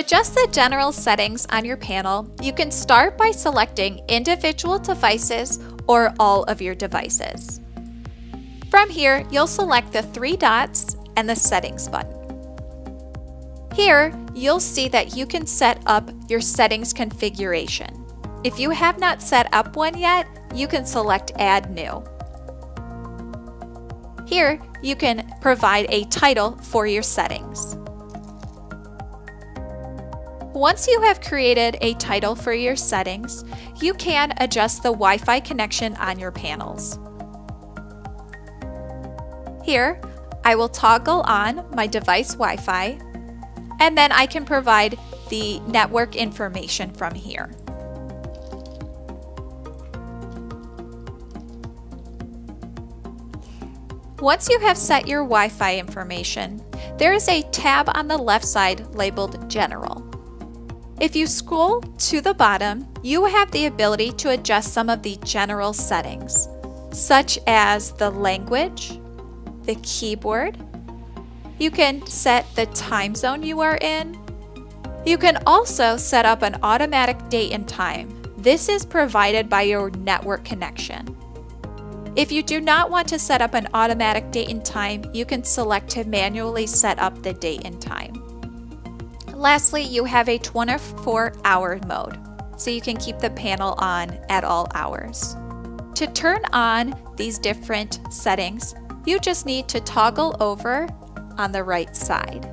adjust the general settings on your panel, you can start by selecting individual devices or all of your devices. From here, you'll select the three dots and the settings button. Here, you'll see that you can set up your settings configuration. If you have not set up one yet, you can select Add New. Here, you can provide a title for your settings. Once you have created a title for your settings, you can adjust the Wi-Fi connection on your panels. Here, I will toggle on my device Wi-Fi, and then I can provide the network information from here. Once you have set your Wi-Fi information, there is a tab on the left side labeled General. If you scroll to the bottom, you have the ability to adjust some of the general settings, such as the language, the keyboard. You can set the time zone you are in. You can also set up an automatic date and time. This is provided by your network connection. If you do not want to set up an automatic date and time, you can select to manually set up the date and time. Lastly, you have a 24-hour mode, so you can keep the panel on at all hours. To turn on these different settings, you just need to toggle over on the right side.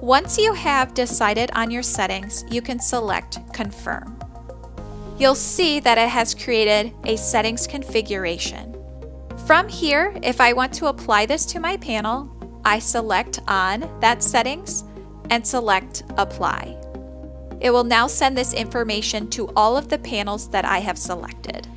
Once you have decided on your settings, you can select Confirm. You'll see that it has created a settings configuration. From here, if I want to apply this to my panel, I select on that settings and select Apply. It will now send this information to all of the panels that I have selected.